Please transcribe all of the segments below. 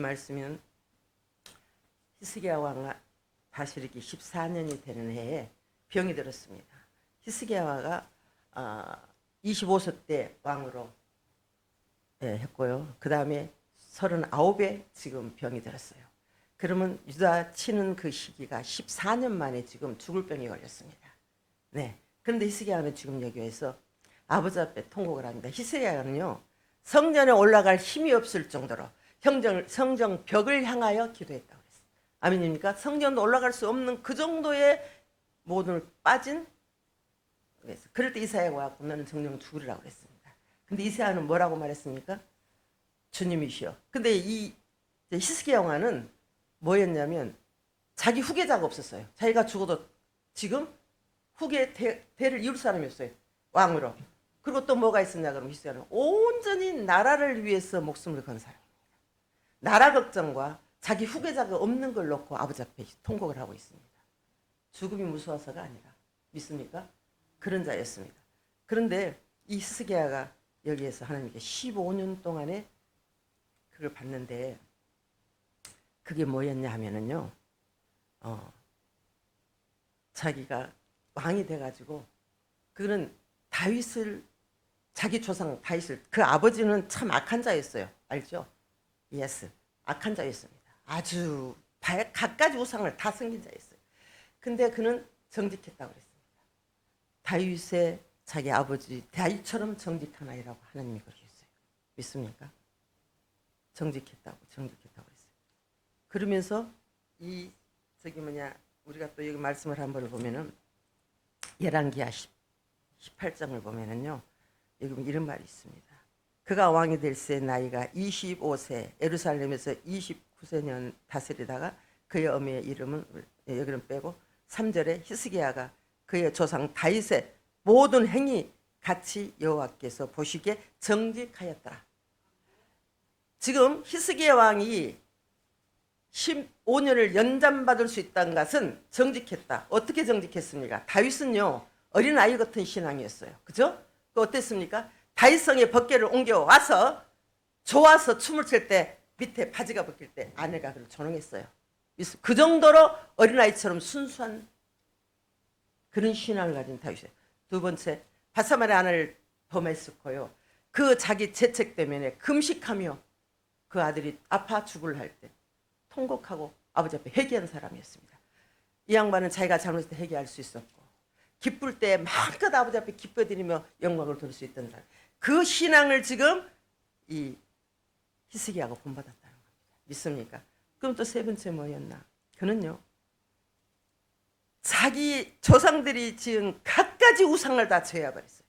말씀은 히스기야 왕 다스리기 14년이 되는 해에 병이 들었습니다. 히스기야 왕가 25세 때 왕으로 했고요. 그 다음에 39에 지금 병이 들었어요. 그러면 유다 치는 그 시기가 14년 만에 지금 죽을 병이 걸렸습니다. 네. 그런데 히스기야는 지금 여기에서 아버지 앞에 통곡을 합니다. 히스기야는요, 성전에 올라갈 힘이 없을 정도로 성전 벽을 향하여 기도했다고 그랬어요. 아멘입니까? 성전도 올라갈 수 없는 그 정도의 모든 빠진. 그럴 때 이사야가 와서 너는 정령 죽으리라고 그랬습니다. 근데 이사야는 뭐라고 말했습니까? 주님이시여. 근데 이 히스기야 왕은 뭐였냐면 자기 후계자가 없었어요. 자기가 죽어도 지금 후계 대를 이을 사람이 없어요. 왕으로. 그리고 또 뭐가 있었냐 그러면 히스기야는 온전히 나라를 위해서 목숨을 건 사람입니다. 나라 걱정과 자기 후계자가 없는 걸 놓고 아버지 앞에 통곡을 하고 있습니다. 죽음이 무서워서가 아니라, 믿습니까? 그런 자였습니다. 그런데 이 히스기야가 여기에서 하나님께 15년 동안에 그걸 봤는데 그게 뭐였냐 하면은요, 자기가 왕이 돼가지고 그는 다윗을, 자기 조상 다윗을, 그 아버지는 참 악한 자였어요. 알죠? 예스. 악한 자였습니다. 아주 갖가지 우상을 다 섬긴 자였어요. 근데 그는 정직했다고 그랬습니다. 다윗의 자기 아버지 다윗처럼 정직한 아이라고 하나님이 그렇게 했어요. 믿습니까? 정직했다고 했어요. 그러면서 우리가 또 여기 말씀을 한번 보면은 열왕기하 18장을 보면은요, 여기 이런 말이 있습니다. 그가 왕이 될 새 나이가 25세, 예루살렘에서 29세년 다스리다가 그의 어미의 이름은, 여기는 빼고 3절에 히스기야가 그의 조상 다윗의 모든 행위 같이 여호와께서 보시기에 정직하였더라. 지금 히스기야 왕이 15년을 연장받을 수 있다는 것은 정직했다. 어떻게 정직했습니까? 다윗은요, 어린아이 같은 신앙이었어요. 그죠? 그 어땠습니까? 다윗성에 벗개를 옮겨와서 좋아서 춤을 출 때 밑에 바지가 벗길 때 아내가 그를 조롱했어요. 그 정도로 어린아이처럼 순수한 그런 신앙을 가진 다윗이에요. 두 번째, 바사마의 아내를 범했었고요. 그 자기 재책 때문에 금식하며 그 아들이 아파 죽을 할 때 통곡하고 아버지 앞에 회개한 사람이었습니다. 이 양반은 자기가 잘못했을 때 회개할 수 있었고, 기쁠 때 마음껏 아버지 앞에 기뻐드리며 영광을 돌릴 수 있던 사람. 그 신앙을 지금 이 히스기야가 본받았다는 겁니다. 믿습니까? 그럼 또 세 번째 뭐였나? 그는요, 자기 조상들이 지은 갖가지 우상을 다 제어해버렸어요.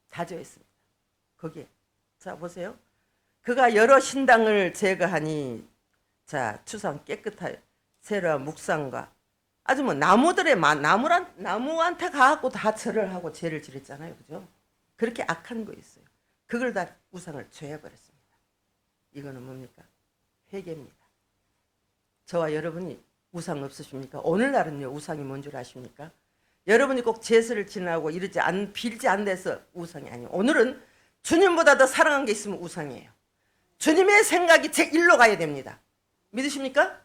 다 제어했습니다. 거기에. 자, 보세요. 그가 여러 신당을 제거하니, 자, 추상 깨끗하여 세라 묵상과 아주 뭐 나무한테 가갖고 다 절을 하고 죄를 지냈잖아요. 그죠? 그렇게 악한 거 있어요. 그걸 다 우상을 죄해버렸습니다. 이거는 뭡니까? 회개입니다. 저와 여러분이 우상 없으십니까? 오늘날은요, 우상이 뭔 줄 아십니까? 여러분이 꼭 제사를 지나고 빌지 않는 데서 우상이 아니에요. 오늘은 주님보다 더 사랑한 게 있으면 우상이에요. 주님의 생각이 제1로 가야 됩니다. 믿으십니까?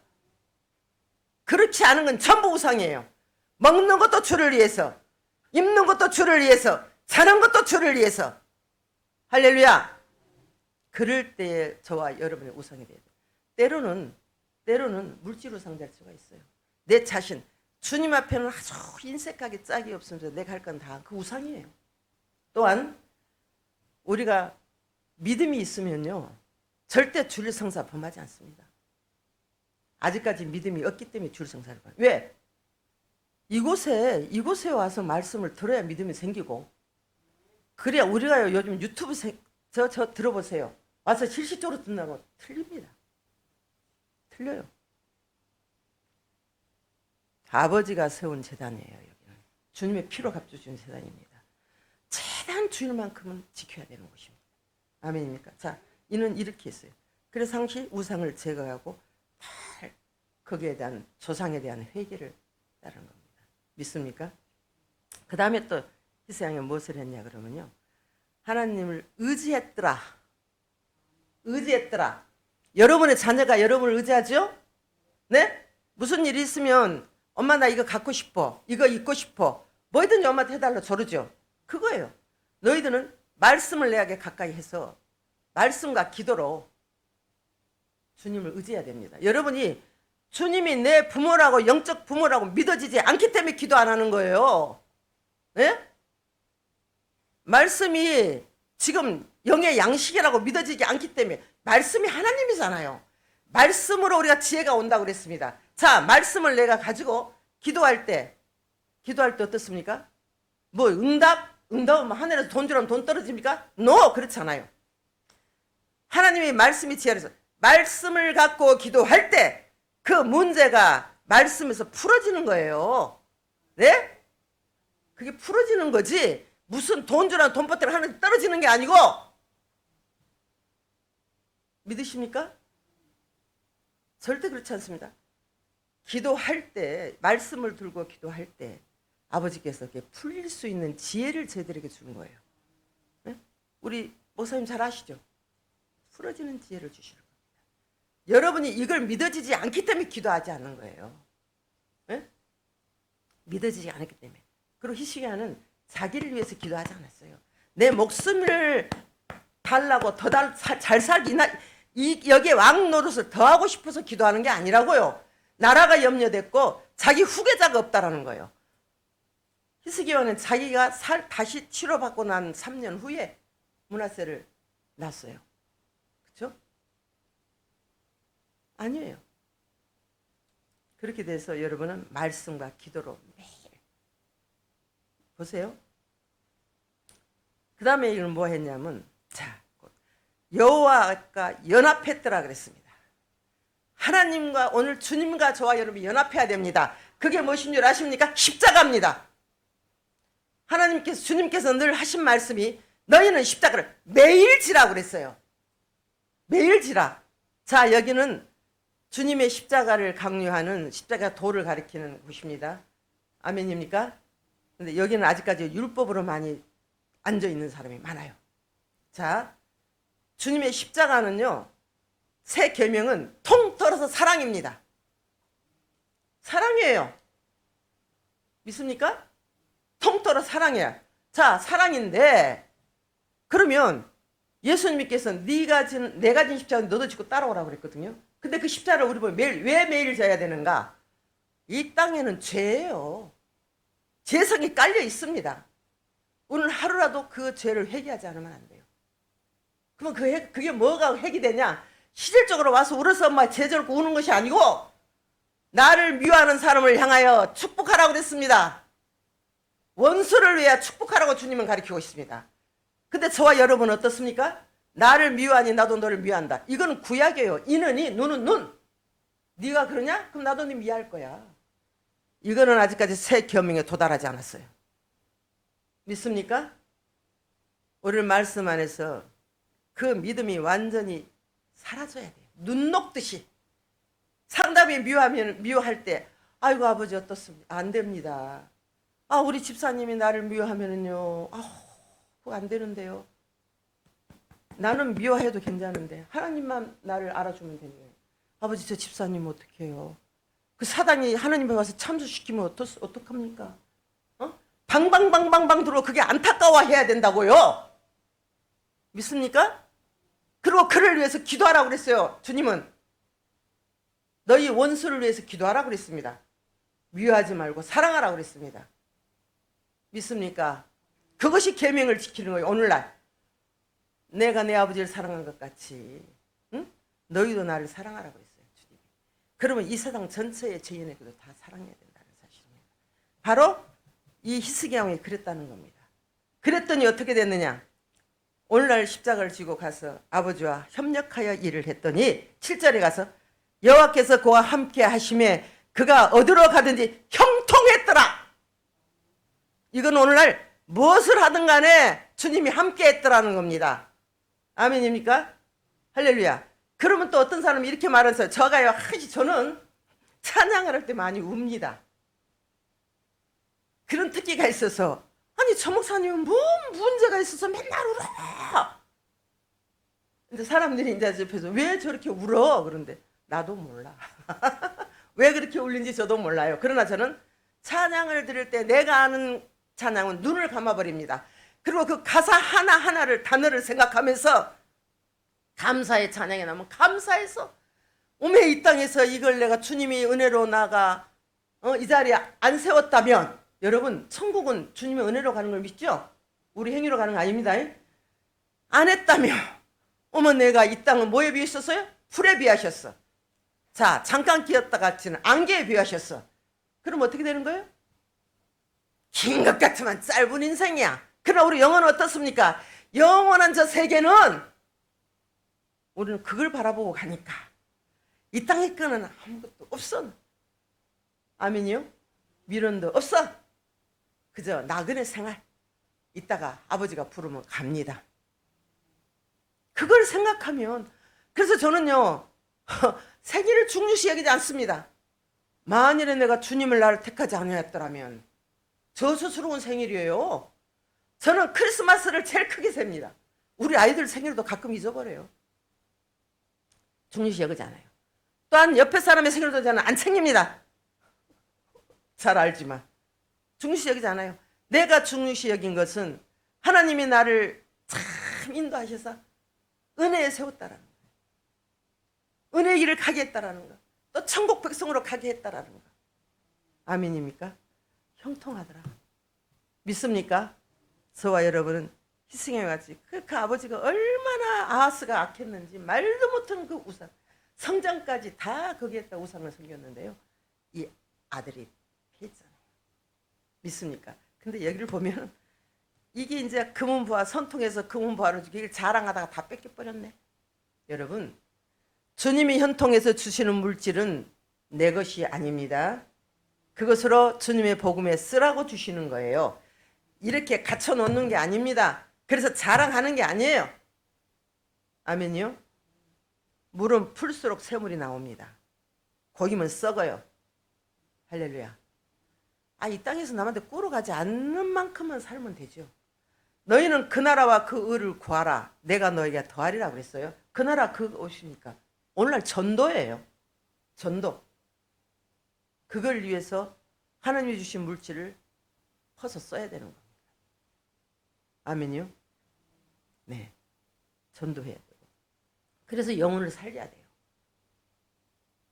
그렇지 않은 건 전부 우상이에요. 먹는 것도 주를 위해서, 입는 것도 주를 위해서, 자는 것도 주를 위해서. 할렐루야. 그럴 때에 저와 여러분의 우상이 돼야 돼요. 때로는 물질 우상 될 수가 있어요. 내 자신, 주님 앞에는 아주 인색하게 짝이 없으면서 내가 할 건 다 그 우상이에요. 또한 우리가 믿음이 있으면요, 절대 주일 성사 범하지 않습니다. 아직까지 믿음이 없기 때문에 주일 성사를 범해요. 왜? 이곳에 와서 말씀을 들어야 믿음이 생기고, 그래야 우리가 요즘 유튜브 저 들어보세요. 와서 실질적으로 듣는다고 틀립니다. 틀려요. 아버지가 세운 재단이에요. 여기는 주님의 피로 값주신 재단입니다. 재단 주일만큼은 지켜야 되는 곳입니다. 아멘입니까? 자, 이는 이렇게 했어요. 그래서 당시 우상을 제거하고 거기에 대한 조상에 대한 회개를 따른 겁니다. 믿습니까? 그 다음에 또 히스기야가 무엇을 했냐 그러면요, 하나님을 의지했더라. 여러분의 자녀가 여러분을 의지하죠? 네? 무슨 일이 있으면 엄마 나 이거 갖고 싶어. 이거 입고 싶어. 뭐든지 엄마한테 해달라 저러죠. 그거예요. 너희들은 말씀을 내게 가까이 해서 말씀과 기도로 주님을 의지해야 됩니다. 여러분이 주님이 내 부모라고 영적 부모라고 믿어지지 않기 때문에 기도 안 하는 거예요. 네? 말씀이 지금 영의 양식이라고 믿어지지 않기 때문에 말씀이 하나님이잖아요. 말씀으로 우리가 지혜가 온다고 그랬습니다. 자, 말씀을 내가 가지고 기도할 때 어떻습니까? 뭐 응답은 하늘에서 돈 주라면 돈 떨어집니까? No, 그렇지 않아요. 하나님의 말씀이 지혜라서 말씀을 갖고 기도할 때 그 문제가 말씀에서 풀어지는 거예요. 네? 그게 풀어지는 거지 무슨 돈 주라는 돈보태를 하는 떨어지는 게 아니고. 믿으십니까? 절대 그렇지 않습니다. 기도할 때 말씀을 들고 기도할 때 아버지께서 이렇게 풀릴 수 있는 지혜를 저희들에게 주는 거예요. 네? 우리 목사님 잘 아시죠? 풀어지는 지혜를 주시는 겁니다. 여러분이 이걸 믿어지지 않기 때문에 기도하지 않는 거예요. 네? 믿어지지 않았기 때문에. 그리고 히스기야는 자기를 위해서 기도하지 않았어요. 내 목숨을 달라고 더 잘 살기 여기에 왕 노릇을 더 하고 싶어서 기도하는 게 아니라고요. 나라가 염려됐고 자기 후계자가 없다라는 거예요. 히스기야는 자기가 다시 치료받고 난 3년 후에 므낫세를 낳았어요. 그렇죠? 아니에요. 그렇게 돼서 여러분은 말씀과 기도로 매일 보세요. 그 다음에 이건 뭐 했냐면 자, 여호와가 연합했더라 그랬습니다. 하나님과 오늘 주님과 저와 여러분이 연합해야 됩니다. 그게 무엇인 줄 아십니까? 십자가입니다. 주님께서 늘 하신 말씀이 너희는 십자가를 매일 지라고 그랬어요. 매일 지라. 자, 여기는 주님의 십자가를 강요하는 십자가 도를 가리키는 곳입니다. 아멘입니까? 근데 여기는 아직까지 율법으로 많이 앉아 있는 사람이 많아요. 자, 주님의 십자가는요, 새 계명은 통틀어서 사랑입니다. 사랑이에요. 믿습니까? 통틀어 사랑이야. 자, 사랑인데 그러면 예수님께서 내가 진 십자가 너도 지고 따라오라고 그랬거든요. 근데 그 십자가를 우리 보면 왜 매일 져야 되는가? 이 땅에는 죄예요. 죄성이 깔려 있습니다. 오늘 하루라도 그 죄를 회개하지 않으면 안 돼요. 그러면 그게 뭐가 회개되냐? 시절적으로 와서 울어서 막 제절고 우는 것이 아니고 나를 미워하는 사람을 향하여 축복하라고 그랬습니다. 원수를 위하여 축복하라고 주님은 가르치고 있습니다. 근데 저와 여러분은 어떻습니까? 나를 미워하니 나도 너를 미워한다. 이거는 구약이에요. 이는 이, 눈은 눈. 네가 그러냐? 그럼 나도 네 미워할 거야. 이거는 아직까지 새 계명에 도달하지 않았어요. 믿습니까? 오늘 말씀 안에서 그 믿음이 완전히 사라져야 돼요. 눈 녹듯이. 상담이 미워할 때 아이고 아버지 어떻습니까? 안 됩니다. 아 우리 집사님이 나를 미워하면은요. 그거 안 되는데요. 나는 미워해도 괜찮은데 하나님만 나를 알아주면 되는 거예요. 아버지 저 집사님 어떻게 해요? 그 사단이 하나님에 와서 참수시키면 어떡합니까? 방방방방방 들어 그게 안타까워해야 된다고요. 믿습니까? 그리고 그를 위해서 기도하라고 그랬어요. 주님은 너희 원수를 위해서 기도하라고 그랬습니다. 미워하지 말고 사랑하라고 그랬습니다. 믿습니까? 그것이 계명을 지키는 거예요. 오늘날 내가 내 아버지를 사랑한 것 같이 응? 너희도 나를 사랑하라고 했어요. 주님이. 그러면 이 세상 전체의 죄인에게도 다 사랑해야 된다는 사실입니다. 바로 이 히스기야 왕이 그랬다는 겁니다. 그랬더니 어떻게 됐느냐? 오늘날 십자가를 쥐고 가서 아버지와 협력하여 일을 했더니 7절에 가서 여호와께서 그와 함께 하심에 그가 어디로 가든지 형통했더라. 이건 오늘날 무엇을 하든 간에 주님이 함께 했더라는 겁니다. 아멘입니까? 할렐루야. 그러면 또 어떤 사람이 이렇게 말해서 저는 찬양을 할 때 많이 웁니다. 그런 특기가 있어서 아니 저 목사님은 뭔 문제가 있어서 맨날 울어. 근데 사람들이 이제 옆에서 왜 저렇게 울어? 그런데 나도 몰라. 왜 그렇게 울린지 저도 몰라요. 그러나 저는 찬양을 들을 때 내가 아는 찬양은 눈을 감아버립니다. 그리고 그 가사 하나하나를 단어를 생각하면서 감사의 찬양이 나면 감사해서 오메 이 땅에서 이걸 내가 주님이 은혜로 나가 이 자리에 안 세웠다면 여러분 천국은 주님의 은혜로 가는 걸 믿죠? 우리 행위로 가는 거 아닙니다. 안 했다며 어머 내가 이 땅은 뭐에 비하셨어요? 풀에 비하셨어. 자 잠깐 끼었다가 지는 안개에 비하셨어. 그럼 어떻게 되는 거예요? 긴 것 같지만 짧은 인생이야. 그러나 우리 영혼은 어떻습니까? 영원한 저 세계는 우리는 그걸 바라보고 가니까 이 땅의 거는 아무것도 없어. 아멘이요? 미련도 없어. 그저 나그네 생활. 이따가 아버지가 부르면 갑니다. 그걸 생각하면 그래서 저는요 생일을 중요시 여기지 않습니다. 만일에 내가 주님을 나를 택하지 않았더라면 저수스러운 생일이에요. 저는 크리스마스를 제일 크게 셉니다. 우리 아이들 생일도 가끔 잊어버려요. 중요시 여기지 않아요. 또한 옆에 사람의 생일도 저는 안 챙깁니다. 잘 알지만 중요시 여기지 않아요. 내가 중요시 여긴 것은 하나님이 나를 참 인도하셔서 은혜에 세웠다라는 거예요. 은혜의 길을 가게 했다라는 거. 또 천국 백성으로 가게 했다라는 거. 아멘입니까? 형통하더라. 믿습니까? 저와 여러분은 희생해 가지 그 아버지가 얼마나 아하스가 악했는지 말도 못하는 그 우상 성장까지 다 거기에다 우상을 섬겼는데요. 이 아들이 피했잖아요. 믿습니까? 근데 여기를 보면 이게 이제 금은부화 선통해서 금은부화를 주길 자랑하다가 다 뺏겨버렸네. 여러분 주님이 현통해서 주시는 물질은 내 것이 아닙니다. 그것으로 주님의 복음에 쓰라고 주시는 거예요. 이렇게 갖춰 놓는 게 아닙니다. 그래서 자랑하는 게 아니에요. 아멘이요? 물은 풀수록 샘물이 나옵니다. 고기면 썩어요. 할렐루야. 이 땅에서 남한테 꾸러가지 않는 만큼만 살면 되죠. 너희는 그 나라와 그 의를 구하라. 내가 너에게 더하리라 그랬어요. 그 나라 그것이니까 오늘날 전도예요. 전도. 그걸 위해서 하나님이 주신 물질을 퍼서 써야 되는 겁니다. 아멘이요? 네. 전도해야 되고. 그래서 영혼을 살려야 돼요.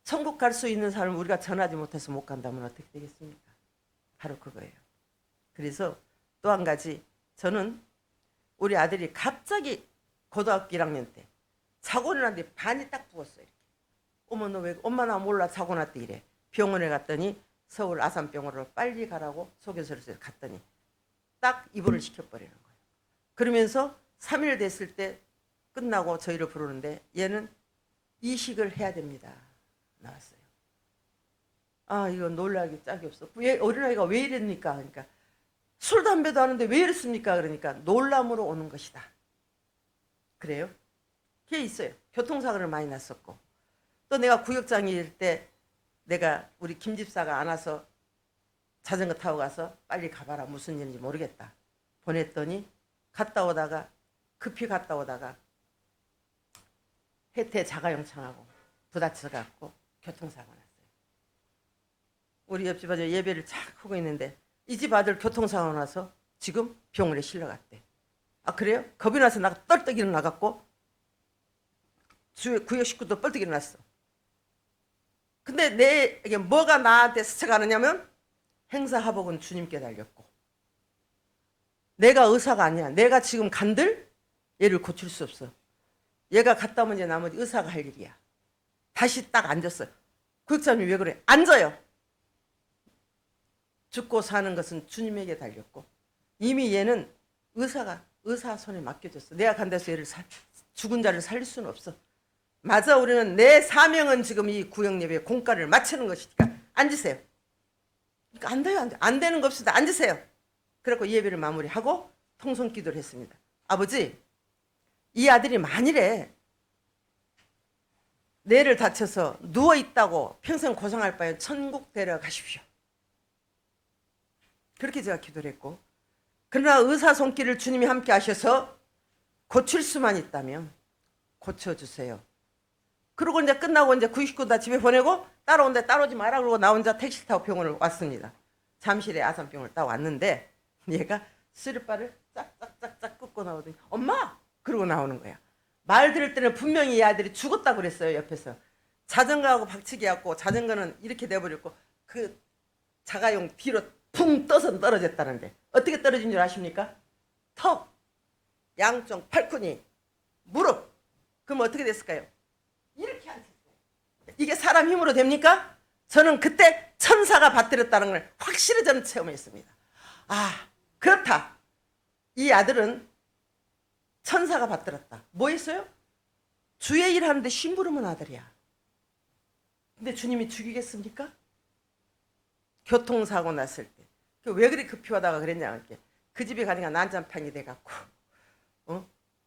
천국 갈 수 있는 삶을 우리가 전하지 못해서 못 간다면 어떻게 되겠습니까? 바로 그거예요. 그래서 또 한 가지 저는 우리 아들이 갑자기 고등학교 1학년 때 사고 났는데 반이 딱 부었어요. 이렇게. 어머 너 왜 엄마 나 몰라 사고 났대 이래. 병원에 갔더니 서울 아산병원으로 빨리 가라고 소개서를 갔더니 딱 입원을 시켜버리는 거예요. 그러면서 3일 됐을 때 끝나고 저희를 부르는데 얘는 이식을 해야 됩니다. 나왔어요. 이거 놀라기 짝이 없어. 왜 어린아이가 왜 이랬습니까? 그러니까 술 담배도 하는데 왜 이랬습니까? 그러니까 놀람으로 오는 것이다. 그래요? 그게 있어요. 교통사고를 많이 났었고 또 내가 구역장일 때 내가 우리 김 집사가 안아서 자전거 타고 가서 빨리 가봐라 무슨 일인지 모르겠다 보냈더니 갔다 오다가 급히 갔다 오다가 해태 자가용창하고 부딪혀갖고 교통사고 났어요. 우리 옆집 아들 예배를 잘 하고 있는데 이 집 아들 교통사고 나서 지금 병원에 실려갔대. 그래요? 겁이 나서 나가 떨떡 일어나갖고 구역 식구도 뻘떡 일어났어. 근데 내게 뭐가 나한테 스쳐가느냐면 행사하복은 주님께 달렸고 내가 의사가 아니야. 내가 지금 간들 얘를 고칠 수 없어. 얘가 갔다 오면 이제 나머지 의사가 할 일이야. 다시 딱 앉았어요. 구역장님 왜 그래? 앉아요. 죽고 사는 것은 주님에게 달렸고 이미 얘는 의사 손에 맡겨졌어. 내가 간다해서 얘를 죽은 자를 살릴 수는 없어. 맞아 우리는 내 사명은 지금 이 구역예배 공과를 마치는 것이니까 앉으세요. 그러니까 안 돼요. 안 되는 거 없습니다. 앉으세요. 그래서 예배를 마무리하고 통성기도를 했습니다. 아버지 이 아들이 만일에 뇌를 다쳐서 누워있다고 평생 고생할 바에 천국 데려가십시오. 그렇게 제가 기도를 했고 그러나 의사 손길을 주님이 함께 하셔서 고칠 수만 있다면 고쳐주세요. 그리고 이제 끝나고 이제 99 다 집에 보내고 따라온데 따라오지 마라 그러고 나 혼자 택시 타고 병원을 왔습니다. 잠실에 아산병을 딱 왔는데 얘가 쓰리바를 짝짝짝짝 끄고 나오더니 엄마! 그러고 나오는 거야. 말 들을 때는 분명히 이 아들이 죽었다고 그랬어요. 옆에서. 자전거하고 박치기 갖고 자전거는 이렇게 내버렸고 그 자가용 뒤로 붕 떠서 떨어졌다는데 어떻게 떨어진 줄 아십니까? 턱, 양쪽 팔꿈치, 무릎. 그럼 어떻게 됐을까요? 이렇게 앉았어요. 이게 사람 힘으로 됩니까? 저는 그때 천사가 받들었다는 걸 확실히 저는 체험했습니다. 아, 그렇다. 이 아들은 천사가 받들었다. 뭐 했어요? 주의 일 하는데 심부름은 아들이야. 근데 주님이 죽이겠습니까? 교통사고 났을 때. 왜 그리 급히하다가 그랬냐. 그 집에 가니까 난장판이 돼갖고,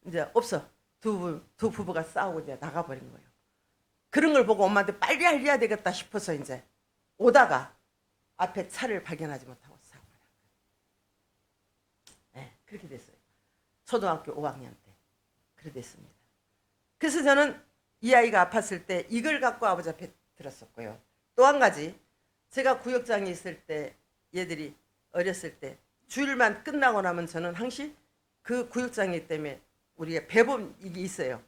이제 없어. 두 부부가 싸우고 이제 나가버린 거예요. 그런 걸 보고 엄마한테 빨리 알려야 되겠다 싶어서 이제 오다가 앞에 차를 발견하지 못하고 사고를 한 거예요. 네, 그렇게 됐어요. 초등학교 5학년 때. 그렇게 됐습니다. 그래서 저는 이 아이가 아팠을 때 이걸 갖고 아버지 앞에 들었었고요. 또 한 가지, 제가 구역장에 있을 때 얘들이 어렸을 때 주일만 끝나고 나면 저는 항시 그 구역장이 때문에 우리가 배범 이게 있어요.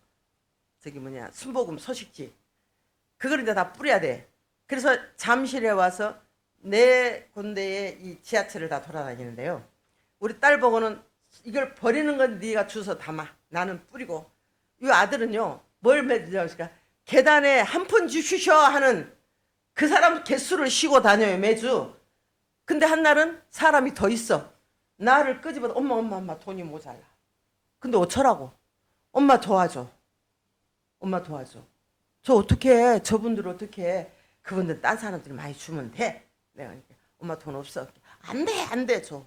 저기 뭐냐 순복음 소식지. 그걸 이제 다 뿌려야 돼. 그래서 잠실에 와서 네 군데에 이 지하철을 다 돌아다니는데요. 우리 딸 보고는 이걸 버리는 건 네가 주워 담아. 나는 뿌리고. 이 아들은요. 뭘 맺으니까 계단에 한 푼 주시셔 하는 그 사람 개수를 쉬고 다녀요. 매주. 근데 한날은 사람이 더 있어. 나를 끄집어서 엄마 돈이 모자라. 근데 어쩌라고. 엄마 도와줘. 엄마 도와줘. 저 어떻게 해? 저분들 어떻게 해? 그분들 딴 사람들이 많이 주면 돼. 내가 그러니까 엄마 돈 없어. 안 돼 줘.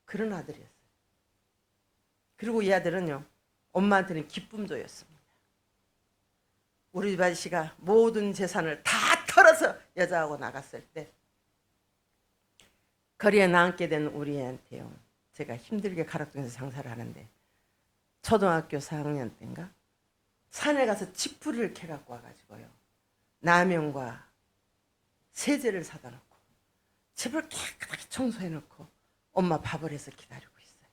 그런 아들이었어요. 그리고 이 아들은요. 엄마한테는 기쁨조였습니다. 우리 집 아저씨가 모든 재산을 다 털어서 여자하고 나갔을 때 거리에 나앉게 된 우리한테요. 제가 힘들게 가락동에서 장사를 하는데 초등학교 4학년 때인가 산에 가서 칡뿌리를 캐갖고 와가지고요. 라면과 세제를 사다 놓고 집을 깨끗하게 청소해 놓고 엄마 밥을 해서 기다리고 있어요.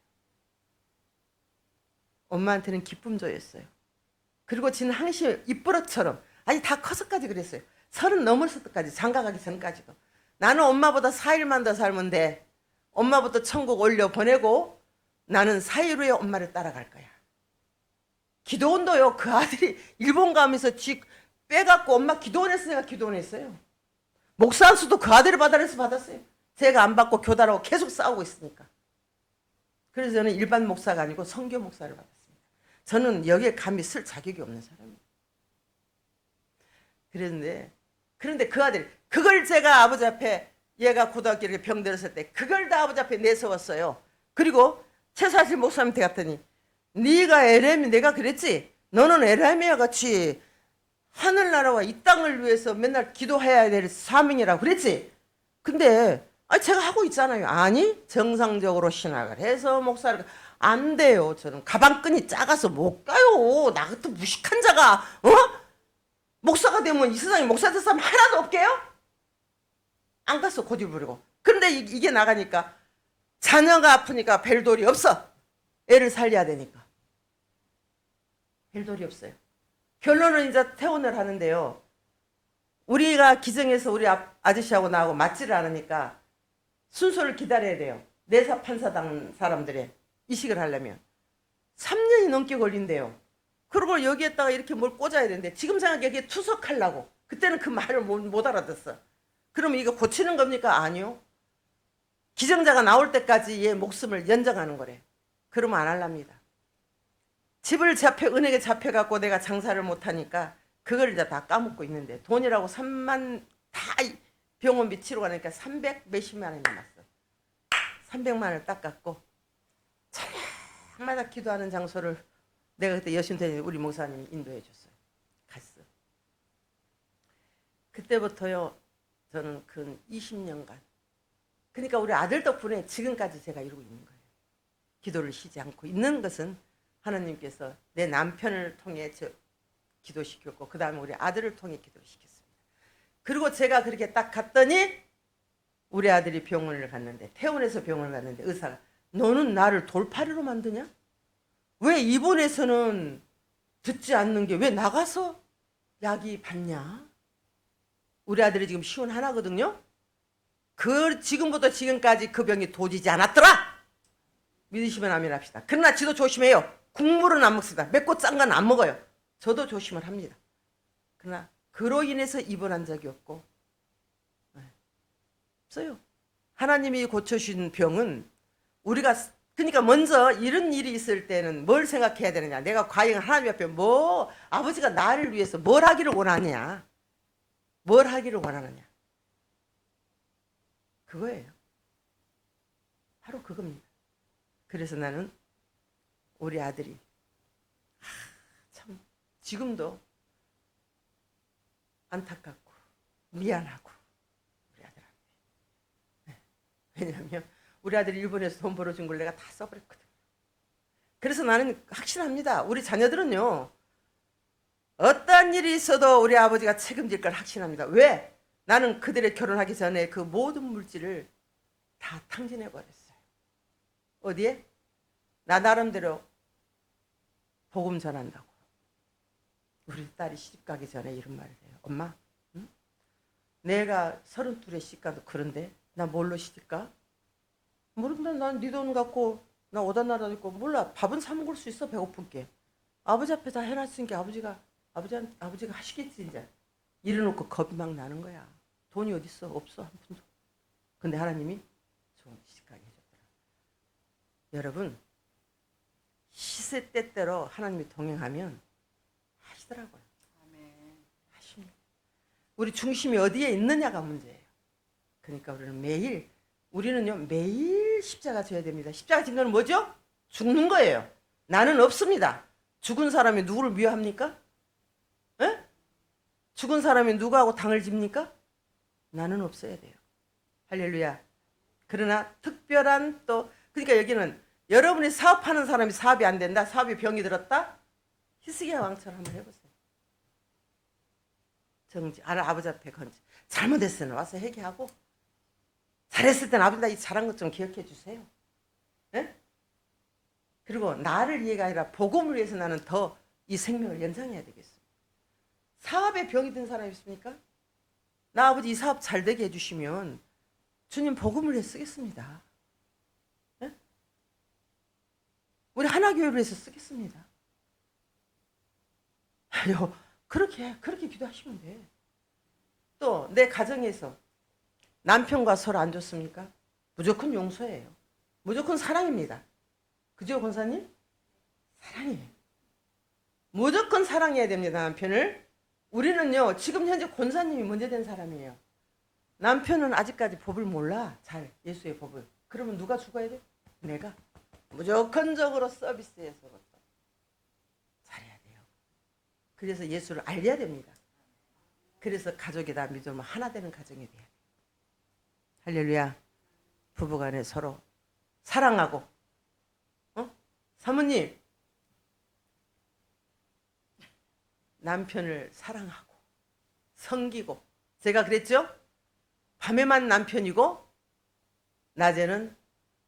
엄마한테는 기쁨조였어요. 그리고 지는 항시 입버릇처럼 아니 다 커서까지 그랬어요. 30 넘었을 때까지 장가가기 전까지도 나는 엄마보다 4일만 더 살면 돼. 엄마부터 천국 올려 보내고 나는 4일 후에 엄마를 따라갈 거야. 기도원도요. 그 아들이 일본 가면서 쥐 빼갖고 엄마 기도원 했으니까 기도원 했어요. 목사 안수도 그 아들이 받아내서 받았어요. 제가 안 받고 교단하고 계속 싸우고 있으니까. 그래서 저는 일반 목사가 아니고 선교 목사를 받았습니다. 저는 여기에 감히 쓸 자격이 없는 사람이에요. 그런데 그 아들이 그걸 제가 아버지 앞에 얘가 고등학교 이렇게 병들었을 때 그걸 다 아버지 앞에 내세웠어요. 그리고 최사실 목사님한테 갔더니 네가 에레미 내가 그랬지. 너는 에레미야 같이 하늘나라와 이 땅을 위해서 맨날 기도해야 될 사명이라고 그랬지. 근데 제가 하고 있잖아요. 아니 정상적으로 신학을 해서 목사를 안 돼요. 저는 가방끈이 작아서 못 가요. 나 같은 무식한 자가 목사가 되면 이 세상에 목사 될 사람 하나도 없게요? 안 갔어. 고집 부리고. 그런데 이게 나가니까 자녀가 아프니까 벨돌이 없어. 애를 살려야 되니까. 벨돌이 없어요. 결론은 이제 퇴원을 하는데요. 우리가 기정에서 우리 아저씨하고 나하고 맞지를 않으니까 순서를 기다려야 돼요. 내사 판사당 사람들의 이식을 하려면 3년이 넘게 걸린대요. 그리고 여기에다가 이렇게 뭘 꽂아야 되는데 지금 생각해 여기에 투석하려고. 그때는 그 말을 못 알아듣어. 그러면 이거 고치는 겁니까? 아니요. 기정자가 나올 때까지 얘 목숨을 연장하는 거래. 그러면 안 할랍니다. 집을 은행에 잡혀갖고 내가 장사를 못하니까 그걸 이제 다 까먹고 있는데 돈이라고 3만 다 병원비 치러 가니까 300 몇십만 원이 남았어. 300만 원을 딱 깎고 저녁마다 기도하는 장소를 내가 그때 여신대 우리 목사님이 인도해 줬어요. 갔어. 그때부터요 저는 근 20년간 그러니까 우리 아들 덕분에 지금까지 제가 이러고 있는 거예요. 기도를 쉬지 않고 있는 것은 하나님께서 내 남편을 통해 기도시켰고 그 다음에 우리 아들을 통해 기도시켰습니다. 그리고 제가 그렇게 딱 갔더니 우리 아들이 병원을 갔는데 퇴원해서 병원을 갔는데 의사가 너는 나를 돌팔이로 만드냐? 왜 입원해서는 듣지 않는 게 왜 나가서 약이 받냐? 우리 아들이 지금 시운 하나거든요. 지금부터 지금까지 그 병이 도지지 않았더라. 믿으시면 아멘 합시다. 그러나 지도 조심해요. 국물은 안 먹습니다. 맵고 짠 건 안 먹어요. 저도 조심을 합니다. 그러나 그로 인해서 입원한 적이 없고 없어요. 하나님이 고쳐주신 병은 우리가 그러니까 먼저 이런 일이 있을 때는 뭘 생각해야 되느냐. 내가 과연 하나님 앞에 아버지가 나를 위해서 뭘 하기를 원하느냐. 뭘 하기를 원하느냐. 그거예요. 바로 그겁니다. 그래서 나는 우리 아들이 참 지금도 안타깝고 미안하고 우리 아들한테. 네. 왜냐하면 우리 아들이 일본에서 돈 벌어준 걸 내가 다 써버렸거든. 그래서 나는 확신합니다. 우리 자녀들은요. 어떤 일이 있어도 우리 아버지가 책임질 걸 확신합니다. 왜? 나는 그들의 결혼하기 전에 그 모든 물질을 다 탕진해 버렸어요. 어디에? 나 나름대로 복음 전한다고. 우리 딸이 시집 가기 전에 이런 말을 해요. 엄마, 응? 내가 32에 시집 가도 그런데 나 뭘로 시집 가? 모른다. 난 네 돈 갖고 나 오단 나라도 있고 몰라. 밥은 사 먹을 수 있어. 배고픈 게. 아버지 앞에 다 해놨으니까 아버지가 하시겠지 이제. 이래놓고 겁이 막 나는 거야. 돈이 어딨어? 없어 한 푼도. 근데 하나님이 좋은 시집가게 해줬더라. 여러분 시세 때때로 하나님이 동행하면 하시더라고요. 하십니다. 우리 중심이 어디에 있느냐가 문제예요. 그러니까 우리는요 매일 십자가 져야 됩니다. 십자가 진 거는 뭐죠? 죽는 거예요. 나는 없습니다. 죽은 사람이 누구를 미워합니까? 에? 죽은 사람이 누구하고 당을 집니까? 나는 없어야 돼요. 할렐루야. 그러나 특별한 그러니까 여기는 여러분이 사업하는 사람이 사업이 안 된다. 사업이 병이 들었다. 히스기야 왕처럼 한번 해보세요. 아버지 앞에 잘못했으면 와서 회개하고 잘했을 때는 아버지 나 이 잘한 것 좀 기억해 주세요. 네? 그리고 나를 위해가 아니라 복음을 위해서 나는 더 이 생명을 연장해야 되겠어. 사업에 병이 든 사람 있습니까? 나 아버지 이 사업 잘 되게 해주시면 주님 복음을 위해 쓰겠습니다. 네? 우리 하나교회를 위해서 쓰겠습니다. 그렇게 기도하시면 돼. 또 내 가정에서 남편과 서로 안 좋습니까? 무조건 용서해요. 무조건 사랑입니다. 그죠, 권사님? 사랑이에요. 무조건 사랑해야 됩니다, 남편을. 우리는요, 지금 현재 권사님이 문제된 사람이에요. 남편은 아직까지 법을 몰라. 잘, 예수의 법을. 그러면 누가 죽어야 돼? 내가. 무조건적으로 서비스에서부터 잘해야 돼요. 그래서 예수를 알려야 됩니다. 그래서 가족이 다 믿으면 하나 되는 가정이 돼야 돼요. 할렐루야. 부부간에 서로 사랑하고, 사모님, 남편을 사랑하고, 섬기고, 제가 그랬죠? 밤에만 남편이고, 낮에는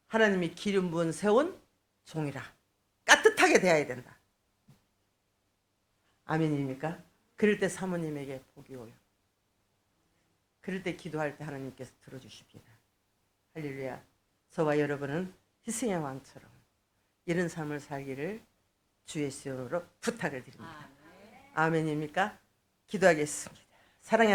하나님이 기름 부은 세운 종이라. 따뜻하게 대해야 된다. 아멘입니까? 그럴 때 사모님에게 복이 오요. 그럴 때 기도할 때 하나님께서 들어주십니다. 할렐루야. 저와 여러분은 희생의 왕처럼 이런 삶을 살기를 주 예수로 부탁을 드립니다. 아멘입니까? 기도하겠습니다. 사랑의